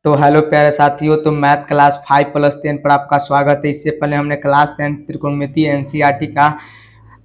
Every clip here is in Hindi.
तो हेलो प्यारे साथियों, तो मैथ क्लास 5+10 पर आपका स्वागत है। इससे पहले हमने क्लास 10 त्रिकोणमिति एनसीईआरटी का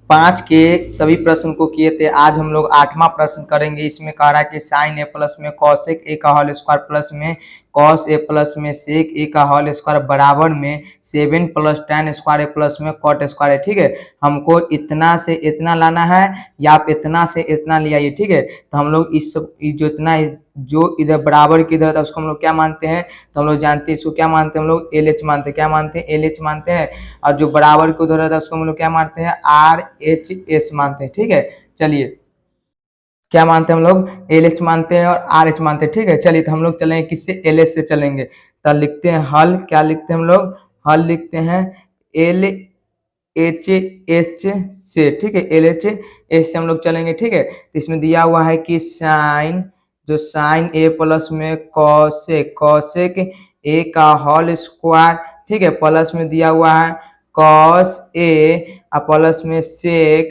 5 के सभी प्रश्न को किए थे। आज हम लोग 8वां प्रश्न करेंगे। इसमें कह रहा है कि साइन ए प्लस में कॉसेक ए का होल स्क्वायर प्लस में कॉस ए प्लस में सेक ए का होल स्क्वायर बराबर में 7 प्लस टेन स्क्वायर ए प्लस में कॉट स्क्वायर है। ठीक है, हमको इतना से इतना लाना है या आप इतना से इतना ले आइए। ठीक है, तो हम लोग इस सब जो इतना जो इधर बराबर की इधर था उसको हम लोग क्या मानते हैं, तो हम लोग जानते हैं इसको क्या मानते हैं, हम लोग एल एच मानते हैं। क्या मानते हैं? एल एच मानते हैं। और जो बराबर को उधर था उसको हम लोग क्या मानते हैं, आर एच एस मानते हैं। ठीक है, चलिए क्या मानते हैं हम लोग, एल एच मानते हैं और आर एच मानते हैं। ठीक है, चलिए तो हम लोग चलेंगे किससे, एल एच से चलेंगे। तो लिखते हैं हल, क्या लिखते हैं हम लोग, हल लिखते हैं एल एच एच से। ठीक है, एल एच एच से हम लोग चलेंगे। ठीक है, तो इसमें दिया हुआ है कि साइन जो साइन ए प्लस में कॉसेक ए का होल स्क्वायर। ठीक है, प्लस में दिया हुआ है कॉस ए और प्लस में सेक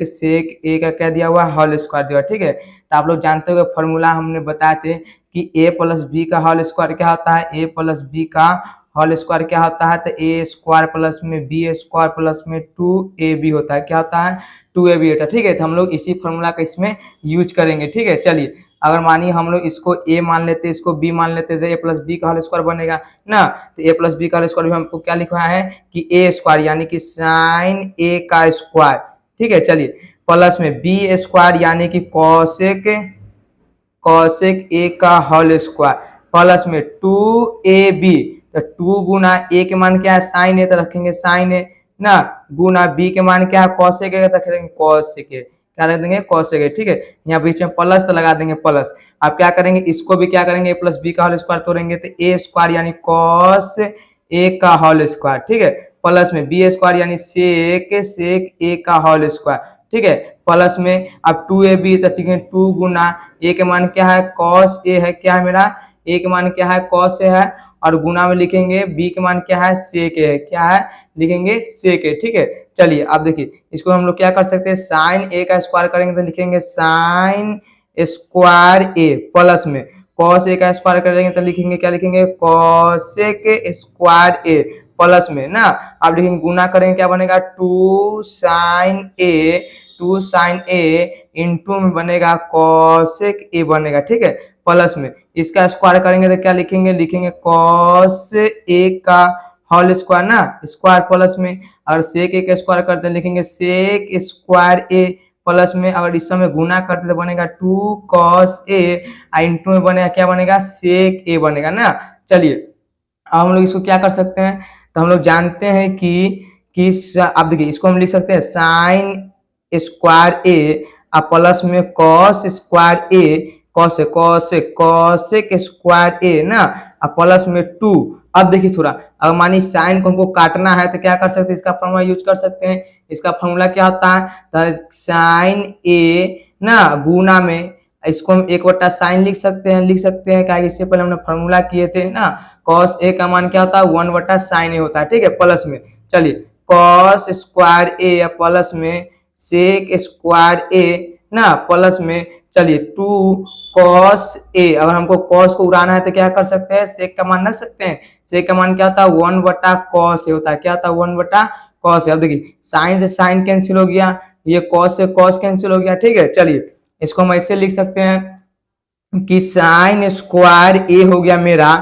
ए का क्या दिया हुआ है, होल स्क्वायर दिया। ठीक है, तो आप लोग जानते हो फॉर्मूला हमने बताए थे कि ए प्लस बी का होल स्क्वायर क्या होता है, ए प्लस बी का होल स्क्वायर क्या होता है, तो ए स्क्वायर प्लस में बी स्क्वायर प्लस में 2ab होता है। क्या होता है, 2ab होता है। ठीक है, तो हम लोग इसी फॉर्मूला का इसमें यूज करेंगे। ठीक है, चलिए अगर मानिए हम लोग इसको a मान लेते, इसको b मान लेते, तो a प्लस बी का होल स्क्वायर बनेगा ना। तो a प्लस बी का होल स्क्वायर हमको क्या लिखा है कि a स्क्वायर यानी कि साइन a का स्क्वायर। ठीक है, चलिए प्लस में b स्क्वायर यानी कि कॉसेक a का होल स्क्वायर प्लस में 2ab। तो 2 गुना a के मान क्या है, साइन a, तो रखेंगे साइन a ना, गुना b के मान क्या है, कॉसेक a, तो रखेंगे कॉसेक a। क्या रख देंगे, कॉसेक a। ठीक है, यहाँ बीच में प्लस तो लगा देंगे प्लस। अब क्या करेंगे, इसको भी क्या करेंगे, a प्लस बी का होल स्क्वायर तोड़ेंगे तो a स्क्वायर यानी कॉस a का होल स्क्वायर। ठीक है, प्लस में b स्क्वायर यानी सेक a का होल स्क्वायर। ठीक है, प्लस में अब 2ab, तो ठीक है 2 गुना a के मान क्या है, कॉस a है, क्या है मेरा a के मान क्या है, कॉस a है, और गुना में लिखेंगे b के मान क्या है, सेक a है, क्या है लिखेंगे सेक a। ठीक है, चलिए अब देखिए इसको हम लोग क्या कर सकते हैं, साइन a का स्क्वायर करेंगे तो लिखेंगे साइन स्क्वायर a प्लस में कॉस a का स्क्वायर करेंगे तो लिखेंगे क्या लिखेंगे, कॉसेक स्क्वायर a प्लस में ना। अब लिखेंगे गुना करेंगे क्या बनेगा, 2 साइन a इंटू में बनेगा कॉसेक a बनेगा। ठीक है, प्लस में इसका स्क्वायर करेंगे तो क्या लिखेंगे, लिखेंगे कॉस a का होल स्क्वायर ना, स्क्वायर प्लस में अगर सेक a का स्क्वायर करते हैं लिखेंगे सेक स्क्वायर a प्लस में अगर इस समय गुना करते तो बनेगा 2 कॉस a इंटू में बनेगा क्या बनेगा, सेक a बनेगा ना। चलिए अब हम लोग इसको क्या कर सकते हैं, तो हम लोग जानते हैं कि अब देखिए इसको हम लिख सकते हैं साइन स्क्वायर a प्लस में cos square a cosec square a ना, प्लस में 2। अब देखिए थोड़ा अगर मानिए साइन को हमको काटना है तो क्या कर सकते हैं, इसका फॉर्मूला यूज कर सकते हैं। इसका फॉर्मूला क्या होता है, तो साइन a ना गुना में इसको हम 1 साइन लिख सकते हैं क्या, इससे पहले हमने फॉर्मूला किए थे ना, कॉस a का मान क्या होता है, 1 साइन a होता है। ठीक है, प्लस में चलिए कॉस स्क्वायर a प्लस में सेक स्क्वायर a ना, प्लस में चलिए 2 कॉस a। अगर हमको कॉस को उड़ाना है तो क्या कर सकते हैं, सेक का मान रख सकते हैं। सेक का मान क्या होता है, 1/cos a होता है। क्या होता है, 1/cos a। अब देखिए साइन से साइन कैंसिल हो गया, ये कॉस से कॉस कैंसिल हो गया। ठीक है, चलिए इसको हम ऐसे लिख सकते हैं कि साइन स्क्वायर a हो गया मेरा,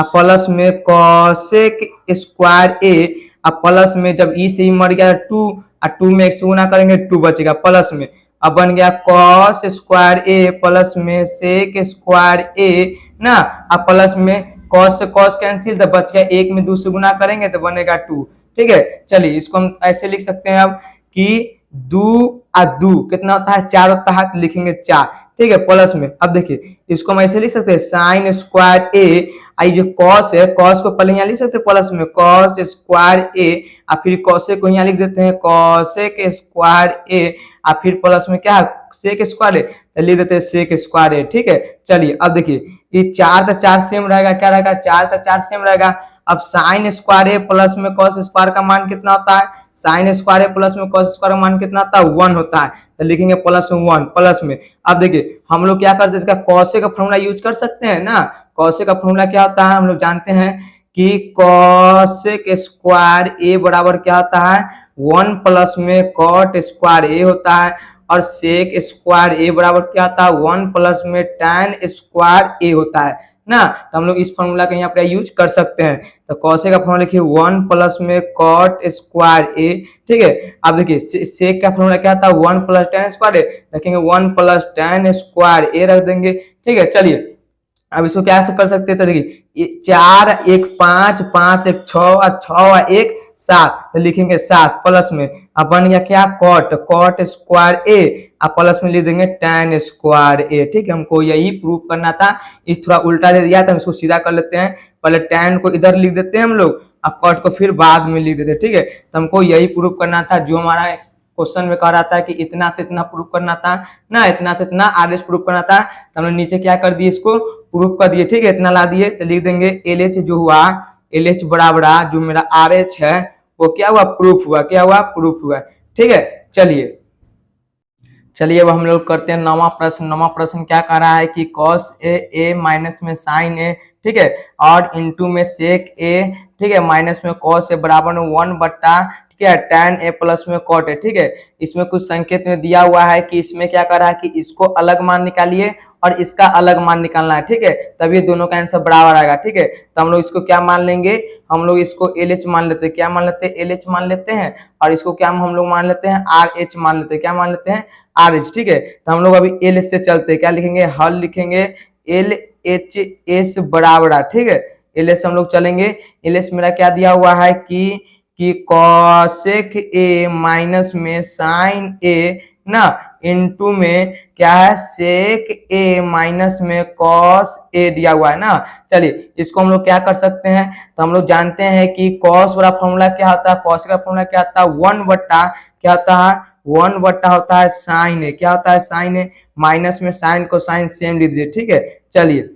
प्लस में कॉसेक स्क्वायर a प्लस में जब ई से ही मर गया 2 और 2 में x गुना करेंगे 2 बचेगा, प्लस में अब बन गया कॉस स्क्वायर a प्लस में सेक स्क्वायर a ना, अब प्लस में कॉस से कॉस कैंसिल तो बच गया 1 में 2 से गुना करेंगे तो बनेगा 2। ठीक है, चलिए इसको हम ऐसे लिख सकते हैं अब कि 2 और 2 कितना होता है, 4 होता है, तो लिखेंगे 4। ठीक है, प्लस में अब देखिए इसको हम ऐसे लिख सकते हैं साइन स्क्वायर a, आई जो कॉस है कॉस को पहले यहाँ लिख सकते हैं प्लस में कॉस स्क्वायर a और फिर कॉसे को यहाँ लिख देते हैं कॉसेक स्क्वायर a और फिर प्लस में क्या है सेक स्क्वायर a, तो लिख देते हैं सेक स्क्वायर a। ठीक है, चलिए अब देखिए ये 4 तो 4 सेम रहेगा, क्या रहेगा, 4 तो 4 सेम रहेगा। अब साइन स्क्वायर a प्लस में कॉस स्क्वायर का मान कितना होता है, साइन स्क्वायर a प्लस में कॉस स्क्वायर का मान कितना होता है, 1 होता है, तो लिखेंगे प्लस में 1 प्लस में। अब देखिए हम लोग क्या करते हैं, इसका कॉस का फॉर्मूला यूज कर सकते हैं ना, कॉसेक का फॉर्मूला क्या होता है, हम लोग जानते हैं कि कॉसेक स्क्वायर ए बराबर क्या होता है, 1 प्लस में कॉट स्क्वायर ए होता है, और सेक स्क्वायर ए बराबर क्या होता है, 1 प्लस में टैन स्क्वायर ए होता है ना। तो हम लोग इस फॉर्मूला का यहाँ पे यूज कर सकते हैं। तो कॉसेक का फॉर्मूला लिखिए 1 प्लस में कॉट स्क्वायर ए, ठीक है। अब देखिए सेक का फॉर्मूला क्या था, 1 प्लस टैन स्क्वायर ए, रखेंगे 1 प्लस टैन स्क्वायर ए रख देंगे, ठीक है। चलिए अब इसको क्या कर सकते हैं, तो देखिए 4 1 5 5 1 6 और 6 और 1 7, तो लिखेंगे 7 प्लस में अब बन गया क्या, कॉट स्क्वायर ए, अब प्लस में लिख देंगे टैन स्क्वायर ए, ठीक है। हमको यही प्रूफ करना था, इस थोड़ा उल्टा दे दिया था, हम इसको सीधा कर लेते हैं। पहले टैन को इधर लिख देते हैं हम लोग, अब कॉट को फिर बाद में लिख देते हैं, ठीक है। तो हमको यही प्रूफ करना था, जो हमारा क्वेश्चन में कह रहा था कि इतना से इतना प्रूफ करना था ना, इतना से इतना आरएच प्रूफ करना था। तो हमने नीचे क्या कर दिए, इसको प्रूफ कर दिए, ठीक है। इतना ला दिए तो लिख देंगे एल एच जो हुआ, एल एच बराबर जो मेरा आर एच है वो क्या हुआ, प्रूफ हुआ, क्या हुआ, प्रूफ हुआ, ठीक है। चलिए अब हम लोग करते हैं नौवां प्रश्न। नौवां प्रश्न क्या कह रहा है कि कॉस ए माइनस में साइन ए, ठीक है, और इंटू में सेक ए, ठीक है, माइनस में कॉस ए बराबर में 1 बट्टा, ठीक है, टैन ए प्लस में कॉट ए, ठीक है। इसमें कुछ संकेत में दिया हुआ है कि इसमें क्या कर रहा है कि इसको अलग मान निकालिए और इसका अलग मान निकालना है, ठीक है, तभी दोनों का आंसर बराबर आएगा, ठीक है। तो हम लोग इसको क्या मान लेंगे, हम लोग इसको एल एच मान लेते हैं, क्या मान लेते हैं, एल एच मान लेते हैं, और इसको क्या हम लोग मान लेते हैं, आर एच मान लेते हैं, क्या मान लेते हैं, आर एच, ठीक है। तो हम लोग अभी एल एच से चलते हैं, क्या लिखेंगे, हल लिखेंगे एल एच एस बराबर, ठीक है, एल एच हम लोग चलेंगे। एल एच मेरा क्या दिया हुआ है कि कॉसेक ए माइनस में साइन ए ना, इनटू में क्या है, सेक ए माइनस में कॉस ए दिया हुआ है ना। चलिए इसको हम लोग क्या कर सकते हैं, तो हम लोग जानते हैं कि कॉस वाला फॉर्मूला क्या होता है, कॉस का फॉर्मूला क्या होता है, 1 बट्टा क्या होता है, 1 बट्टा होता है साइन ए, क्या होता है, साइन ए, माइनस में साइन को साइन सेम लिख दीजिए, ठीक है। चलिए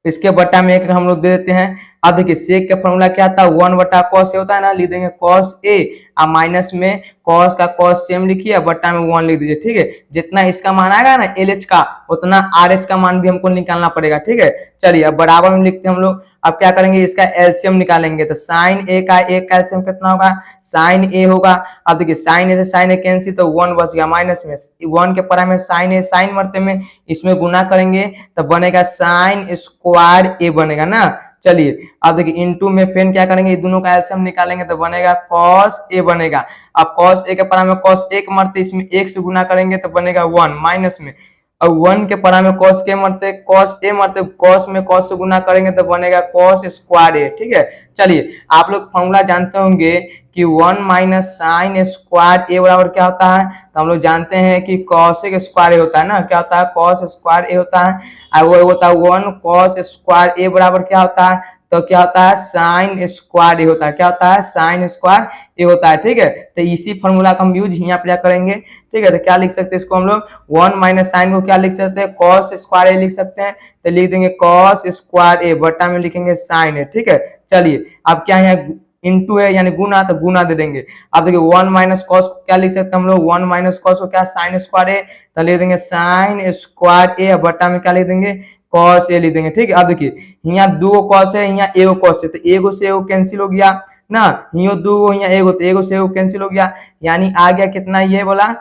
इसके बट्टा में एक हम लोग दे देते हैं। अब देखिए सेक का फॉर्मूला क्या था, 1 बट्टा कॉस ए होता है ना, लिख देंगे कॉस ए, और माइनस में कॉस का कॉस सेम लिखिए, बट्टा में 1 लिख दीजिए, ठीक है। जितना इसका मान आएगा ना एल एच का, उतना आर एच का मान भी हमको निकालना पड़ेगा, ठीक है। चलिए अब बराबर में लिखते हैं हम लोग। अब क्या करेंगे, इसका एलसीएम निकालेंगे, तो साइन ए का एलसीएम कितना होगा, साइन ए होगा। अब देखिए साइन ए से साइन ए कैंसिल, तो 1 बच गया, माइनस में 1 के परा में साइन ए, साइन मरते में इसमें गुना करेंगे तो बनेगा साइन स्क्वायर ए बनेगा ना। चलिए अब देखिए इनटू में फिर क्या करेंगे, दोनों का एलसीएम निकालेंगे तो बनेगा कॉस ए बनेगा। अब कॉस ए के परा में कॉस एक मरते, इसमें 1 से गुना करेंगे तो बनेगा 1, माइनस में अब 1 के परा में कॉस के मरते, कॉस ए मरते, कॉस में कॉस से गुना करेंगे तो बनेगा कॉस स्क्वायर ए, ठीक है। चलिए आप लोग फॉर्मूला जानते होंगे कि 1 माइनस साइन स्क्वायर ए बराबर क्या होता है, तो हम लोग जानते हैं कि कॉसेक स्क्वायर ए होता है ना, क्या होता है, कॉस स्क्वायर ए होता है, और वो होता है 1 कॉस स्क्वायर ए बराबर क्या होता है, तो क्या होता है, साइन स्क्वायर ए होता है, क्या होता है, साइन स्क्वायर ए होता है, ठीक है। तो इसी फॉर्मूला का हम यूज यहाँ पे करेंगे, ठीक है। तो क्या लिख सकते हैं इसको हम लोग, 1 माइनस साइन को क्या लिख सकते हैं, कॉस स्क्वायर ए लिख सकते हैं, तो लिख देंगे कॉस स्क्वायर ए, बट्टा में लिखेंगे साइन ए, ठीक है। चलिए अब क्या है, इनटू है यानी गुना, तो गुना दे देंगे। अब देखिए 1 माइनस कॉस को क्या लिख सकते हैं हम लोग, 1 माइनस कॉस को क्या, साइन स्क्वायर ए, तो लिख देंगे साइन स्क्वायर ए, बट्टा में क्या लिख देंगे, कॉस ए लिख देंगे, ठीक है। अब देखिए यहाँ 2 कॉस है, यहाँ एगो कॉस है, तो एगो से एगो कैंसिल हो गया ना, यो 2 यहाँ एगो, तो एगो से एगो कैंसिल हो गया, यानी आ गया कितना, ये बोला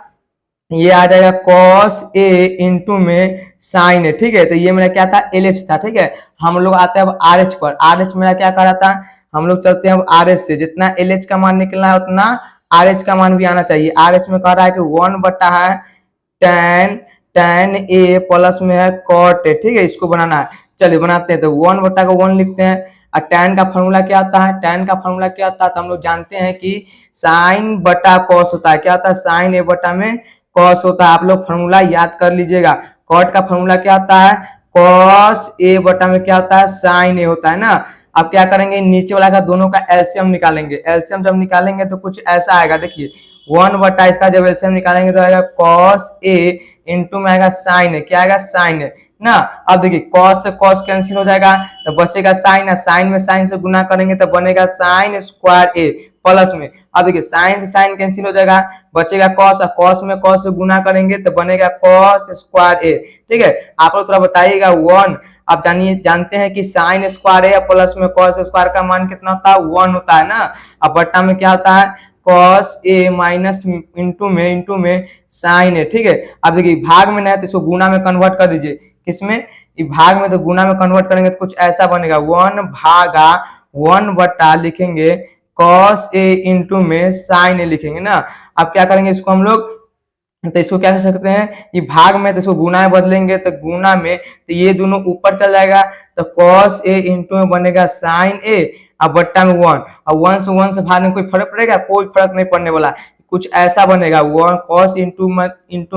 ये आ जाएगा कॉस ए इंटू में साइन है, ठीक है। तो ये मेरा क्या था, एल एच था, ठीक है। हम लोग आते हैं अब आर एच पर। आर एच मेरा क्या कर रहा था, हम लोग चलते हैं अब आर एच से, जितना एल एच का मान निकलना है उतना आर एच का मान भी आना चाहिए। आर एच में कह रहा है कि 1 बट्टा है टैन ए प्लस में है कॉट ए, ठीक है, इसको बनाना है। चलिए बनाते हैं, तो 1 बट्टा का 1 लिखते हैं, और टैन का फॉर्मूला क्या होता है, टैन का फॉर्मूला क्या होता है, तो हम लोग जानते हैं कि साइन बटा कॉस होता है, क्या होता है, साइन ए बटा में कॉस होता है। आप लोग फॉर्मूला याद कर लीजिएगा, कॉट का फॉर्मूला क्या होता है, कॉस ए बटा में क्या होता है, साइन ए होता है ना। अब क्या करेंगे, नीचे वाला का दोनों का एलसीएम निकालेंगे। एलसीएम जब निकालेंगे तो कुछ ऐसा आएगा, देखिए 1 बटा इसका जब एलसीएम निकालेंगे तो आएगा कॉस ए इंटू में आएगा साइन ए, क्या आएगा, साइन ए ना। अब देखिए कॉस से कॉस कैंसिल हो जाएगा तो बचेगा साइन है, साइन में साइन से गुना करेंगे तो बनेगा साइन स्क्वायर ए प्लस में। अब देखिए साइन से साइन कैंसिल हो जाएगा, बचेगा कॉस, और कॉस में कॉस से गुना करेंगे तो बनेगा कॉस स्क्वायर ए, ठीक है। आप लोग थोड़ा बताइएगा 1 आप जानते हैं कि साइन स्क्वायर है प्लस में कॉस स्क्वायर का मान कितना होता है 1 होता है ना। अब बट्टा में क्या होता है कॉस ए माइनस इंटू में साइन है, ठीक है। अब देखिए भाग में ना है तो इसको गुना में कन्वर्ट कर दीजिए, किसमें भाग में, तो गुना में कन्वर्ट करेंगे तो कुछ ऐसा बनेगा 1/1 लिखेंगे कॉस ए इंटू में साइन ए लिखेंगे ना। अब क्या करेंगे इसको हम लोग, तो इसको क्या कर सकते हैं ये भाग में तो इसको गुना में बदलेंगे, तो गुना में तो ये दोनों ऊपर चल जाएगा तो cos a इंटू में बनेगा sin a अब बट्टा में 1, अब 1 से भागने में कोई फर्क पड़ेगा, कोई फर्क नहीं पड़ने वाला, कुछ ऐसा बनेगा 1 cos इंटू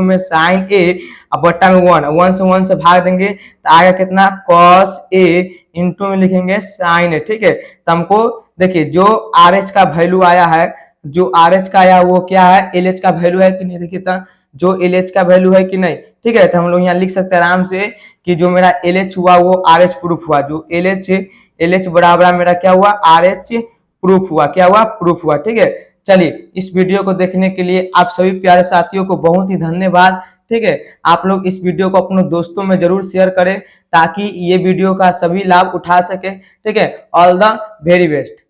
में sin a अब बट्टा में 1 से भाग देंगे तो आएगा कितना cos a इंटू में लिखेंगे sin a, ठीक है। तो हमको देखिए जो RH का वैल्यू आया है, जो RH का आया वो क्या है LH का वैल्यू है कि नहीं, देखिए तो जो LH का वैल्यू है कि नहीं, ठीक है। तो हम लोग यहाँ लिख सकते हैं आराम से कि जो मेरा LH हुआ वो RH प्रूफ हुआ, जो LH बराबर मेरा क्या हुआ RH प्रूफ हुआ, क्या हुआ प्रूफ हुआ, ठीक है। चलिए इस वीडियो को देखने के लिए आप सभी प्यारे साथियों को बहुत ही धन्यवाद, ठीक है। आप लोग इस वीडियो को अपने दोस्तों में जरूर शेयर करें ताकि ये वीडियो का सभी लाभ उठा सके, ठीक है। All the very best.